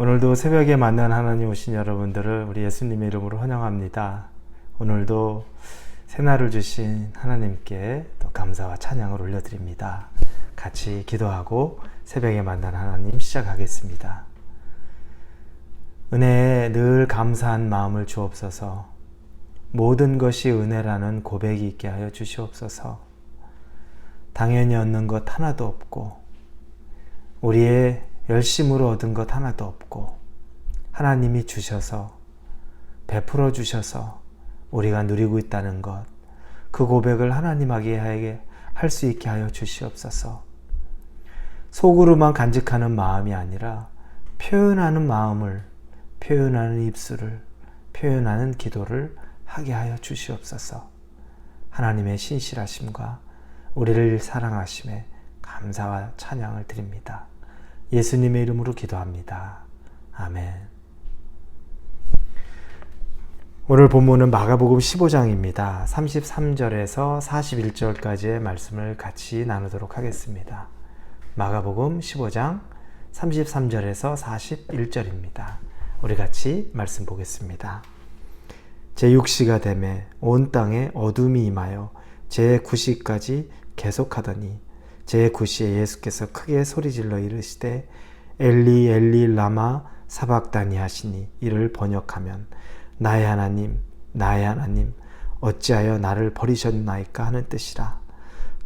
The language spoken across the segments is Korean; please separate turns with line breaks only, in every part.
오늘도 새벽에 만난 하나님 오신 여러분들을 우리 예수님의 이름으로 환영합니다. 오늘도 새날을 주신 하나님께 또 감사와 찬양을 올려드립니다. 같이 기도하고 새벽에 만난 하나님 시작하겠습니다. 은혜에 늘 감사한 마음을 주옵소서. 모든 것이 은혜라는 고백이 있게 하여 주시옵소서. 당연히 얻는 것 하나도 없고 우리의 열심으로 얻은 것 하나도 없고 하나님이 주셔서 베풀어 주셔서 우리가 누리고 있다는 것, 그 고백을 하나님에게 할 수 있게 하여 주시옵소서. 속으로만 간직하는 마음이 아니라 표현하는 마음을, 표현하는 입술을, 표현하는 기도를 하게 하여 주시옵소서. 하나님의 신실하심과 우리를 사랑하심에 감사와 찬양을 드립니다. 예수님의 이름으로 기도합니다. 아멘. 오늘 본문은 마가복음 15장입니다. 33절에서 41절까지의 말씀을 같이 나누도록 하겠습니다. 마가복음 15장 33절에서 41절입니다. 우리 같이 말씀 보겠습니다. 제6시가 되매 온 땅에 어둠이 임하여 제9시까지 계속하더니 제9시에 예수께서 크게 소리질러 이르시되 엘리 엘리 라마 사박다니 하시니 이를 번역하면 나의 하나님 나의 하나님 어찌하여 나를 버리셨나이까 하는 뜻이라.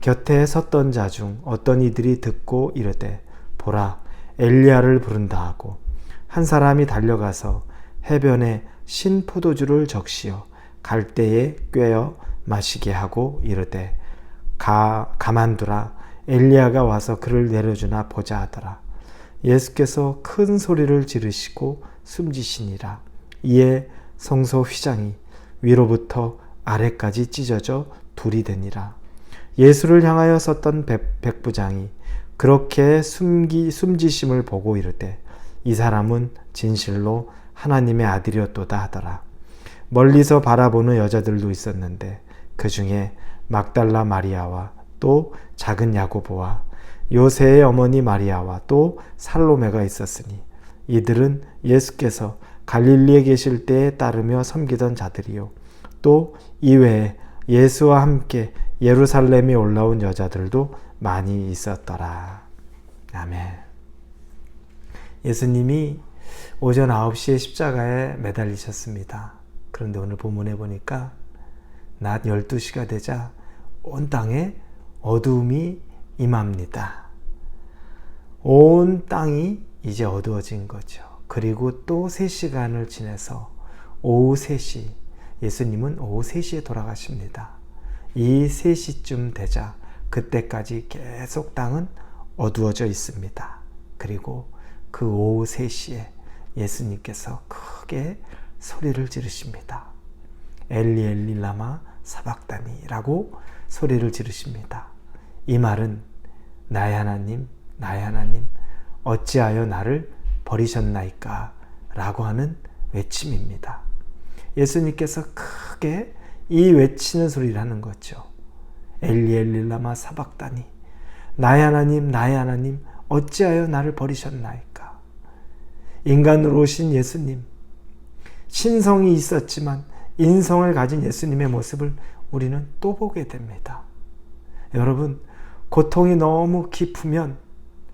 곁에 섰던 자 중 어떤 이들이 듣고 이르되 보라 엘리야를 부른다 하고 한 사람이 달려가서 해변에 신 포도주를 적시어 갈대에 꿰어 마시게 하고 이르되 가만두라 엘리야가 와서 그를 내려주나 보자 하더라. 예수께서 큰 소리를 지르시고 숨지시니라. 이에 성소 휘장이 위로부터 아래까지 찢어져 둘이 되니라. 예수를 향하여 섰던 백부장이 그렇게 숨지심을 보고 이르되 이 사람은 진실로 하나님의 아들이었도다 하더라. 멀리서 바라보는 여자들도 있었는데 그 중에 막달라 마리아와 또 작은 야고보와 요새의 어머니 마리아와 또 살로메가 있었으니 이들은 예수께서 갈릴리에 계실 때에 따르며 섬기던 자들이요 또 이외에 예수와 함께 예루살렘에 올라온 여자들도 많이 있었더라. 아멘. 예수님이 오전 9시에 십자가에 매달리셨습니다. 그런데 오늘 본문에 보니까 낮 12시가 되자 온 땅에 어두움이 임합니다. 온 땅이 이제 어두워진 거죠. 그리고 또 3시간을 지내서 오후 3시, 예수님은 오후 3시에 돌아가십니다. 이 3시쯤 되자 그때까지 계속 땅은 어두워져 있습니다. 그리고 그 오후 3시에 예수님께서 크게 소리를 지르십니다. 엘리 엘리 라마 사박다니 라고 소리를 지르십니다. 이 말은 나의 하나님 나의 하나님 어찌하여 나를 버리셨나이까 라고 하는 외침입니다. 예수님께서 크게 이 외치는 소리를 하는 거죠. 엘리 엘리 라마 사박다니 나의 하나님 어찌하여 나를 버리셨나이까. 인간으로 오신 예수님, 신성이 있었지만 인성을 가진 예수님의 모습을 우리는 또 보게 됩니다. 여러분, 고통이 너무 깊으면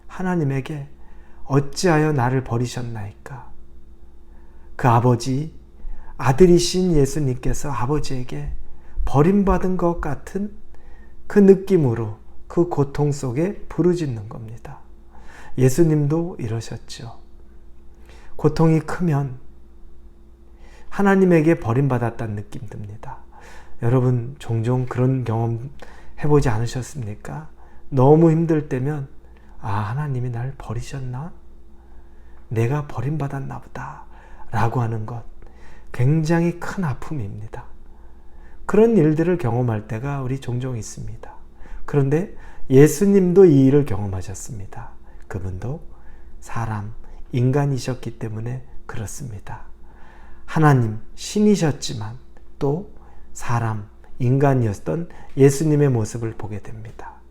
하나님에게 어찌하여 나를 버리셨나이까. 그 아버지, 아들이신 예수님께서 아버지에게 버림받은 것 같은 그 느낌으로 그 고통 속에 부르짖는 겁니다. 예수님도 이러셨죠. 고통이 크면 하나님에게 버림받았다는 느낌 듭니다. 여러분 종종 그런 경험 해보지 않으셨습니까? 너무 힘들 때면 하나님이 날 버리셨나? 내가 버림받았나 보다 라고 하는 것 굉장히 큰 아픔입니다. 그런 일들을 경험할 때가 우리 종종 있습니다. 그런데 예수님도 이 일을 경험하셨습니다. 그분도 사람, 인간이셨기 때문에 그렇습니다. 하나님, 신이셨지만 또 사람, 인간이었던 예수님의 모습을 보게 됩니다.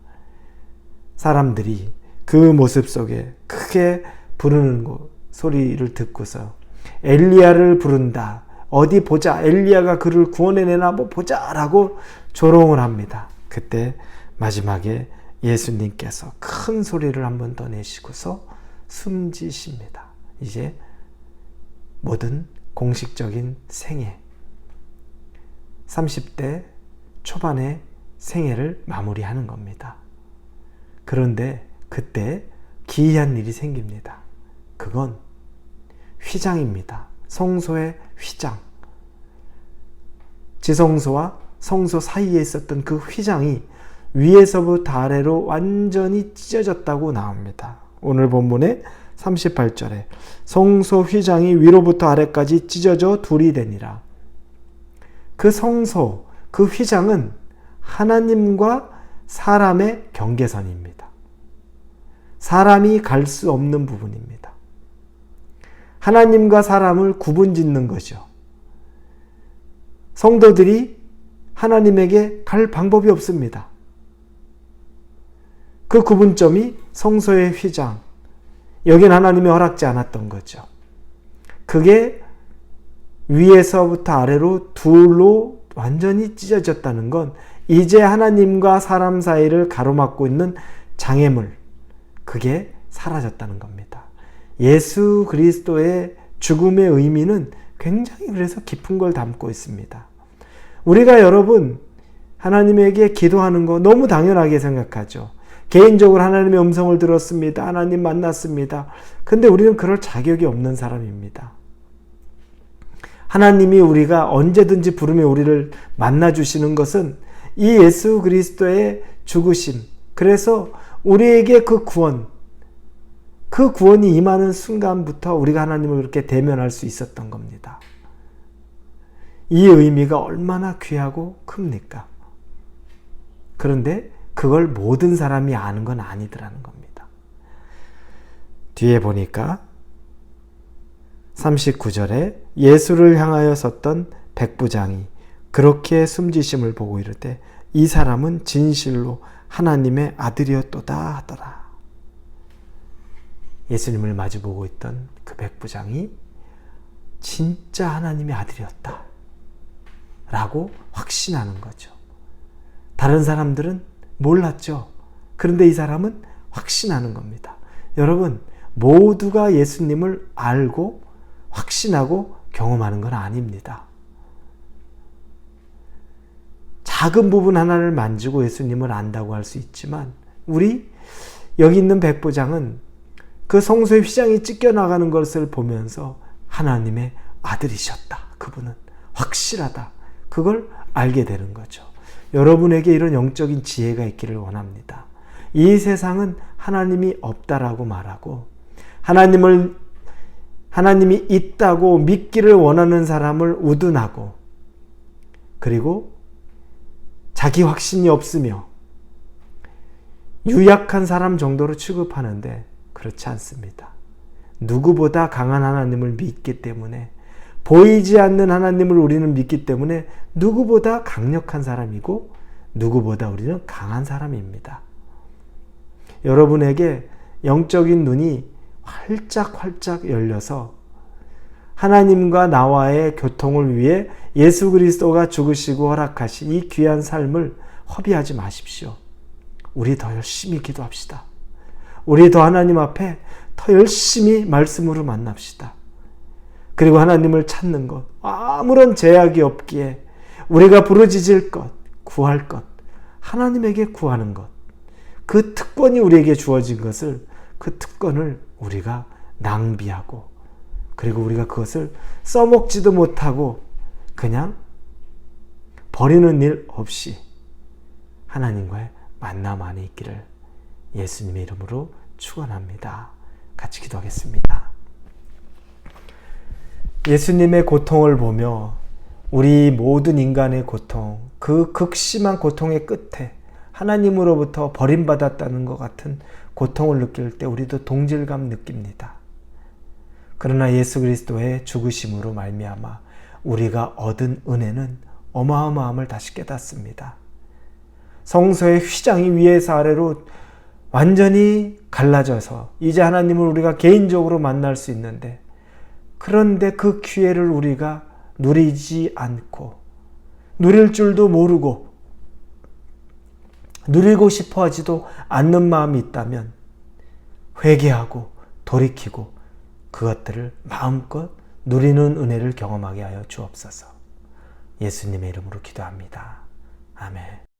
사람들이 그 모습 속에 크게 부르는 소리를 듣고서 엘리야를 부른다. 어디 보자. 엘리야가 그를 구원해내나 뭐 보자 라고 조롱을 합니다. 그때 마지막에 예수님께서 큰 소리를 한 번 더 내시고서 숨지십니다. 이제 모든 공식적인 생애 30대 초반의 생애를 마무리하는 겁니다. 그런데 그때 기이한 일이 생깁니다. 그건 휘장입니다. 성소의 휘장. 지성소와 성소 사이에 있었던 그 휘장이 위에서부터 아래로 완전히 찢어졌다고 나옵니다. 오늘 본문의 38절에 성소 휘장이 위로부터 아래까지 찢어져 둘이 되니라. 그 성소, 그 휘장은 하나님과 사람의 경계선입니다. 사람이 갈 수 없는 부분입니다. 하나님과 사람을 구분짓는 거죠. 성도들이 하나님에게 갈 방법이 없습니다. 그 구분점이 성소의 휘장, 여긴 하나님이 허락지 않았던 거죠. 그게 위에서부터 아래로 둘로 완전히 찢어졌다는 건 이제 하나님과 사람 사이를 가로막고 있는 장애물, 그게 사라졌다는 겁니다. 예수 그리스도의 죽음의 의미는 굉장히 그래서 깊은 걸 담고 있습니다. 우리가 여러분 하나님에게 기도하는 거 너무 당연하게 생각하죠. 개인적으로 하나님의 음성을 들었습니다. 하나님 만났습니다. 근데 우리는 그럴 자격이 없는 사람입니다. 하나님이 우리가 언제든지 부르며 우리를 만나주시는 것은 이 예수 그리스도의 죽으심, 그래서 우리에게 그 구원이 임하는 순간부터 우리가 하나님을 그렇게 대면할 수 있었던 겁니다. 이 의미가 얼마나 귀하고 큽니까? 그런데 그걸 모든 사람이 아는 건 아니더라는 겁니다. 뒤에 보니까 39절에 예수를 향하여 섰던 백부장이 그렇게 숨지심을 보고 이르되 이 사람은 진실로 하나님의 아들이었도다 하더라. 예수님을 마주보고 있던 그 백부장이 진짜 하나님의 아들이었다 라고 확신하는 거죠. 다른 사람들은 몰랐죠. 그런데 이 사람은 확신하는 겁니다. 여러분, 모두가 예수님을 알고 확신하고 경험하는 건 아닙니다. 작은 부분 하나를 만지고 예수님을 안다고 할 수 있지만 여기 있는 백부장은 그 성소의 휘장이 찢겨나가는 것을 보면서 하나님의 아들이셨다. 그분은 확실하다. 그걸 알게 되는 거죠. 여러분에게 이런 영적인 지혜가 있기를 원합니다. 이 세상은 하나님이 없다라고 말하고 하나님이 있다고 믿기를 원하는 사람을 우둔하고 그리고 자기 확신이 없으며 유약한 사람 정도로 취급하는데 그렇지 않습니다. 누구보다 강한 하나님을 믿기 때문에 보이지 않는 하나님을 우리는 믿기 때문에 누구보다 강력한 사람이고 누구보다 우리는 강한 사람입니다. 여러분에게 영적인 눈이 활짝 열려서 하나님과 나와의 교통을 위해 예수 그리스도가 죽으시고 허락하신 이 귀한 삶을 허비하지 마십시오. 우리 더 열심히 기도합시다. 우리 더 하나님 앞에 더 열심히 말씀으로 만납시다. 그리고 하나님을 찾는 것, 아무런 제약이 없기에 우리가 부르짖을 것, 구할 것, 하나님에게 구하는 것, 그 특권이 우리에게 주어진 것을, 그 특권을 우리가 낭비하고 그리고 우리가 그것을 써먹지도 못하고 그냥 버리는 일 없이 하나님과의 만남 안에 있기를 예수님의 이름으로 축원합니다. 같이 기도하겠습니다. 예수님의 고통을 보며 우리 모든 인간의 고통, 그 극심한 고통의 끝에 하나님으로부터 버림받았다는 것 같은 고통을 느낄 때 우리도 동질감 느낍니다. 그러나 예수 그리스도의 죽으심으로 말미암아 우리가 얻은 은혜는 어마어마함을 다시 깨닫습니다. 성소의 휘장이 위에서 아래로 완전히 갈라져서 이제 하나님을 우리가 개인적으로 만날 수 있는데, 그런데 그 기회를 우리가 누리지 않고 누릴 줄도 모르고 누리고 싶어 하지도 않는 마음이 있다면 회개하고 돌이키고 그것들을 마음껏 누리는 은혜를 경험하게 하여 주옵소서. 예수님의 이름으로 기도합니다. 아멘.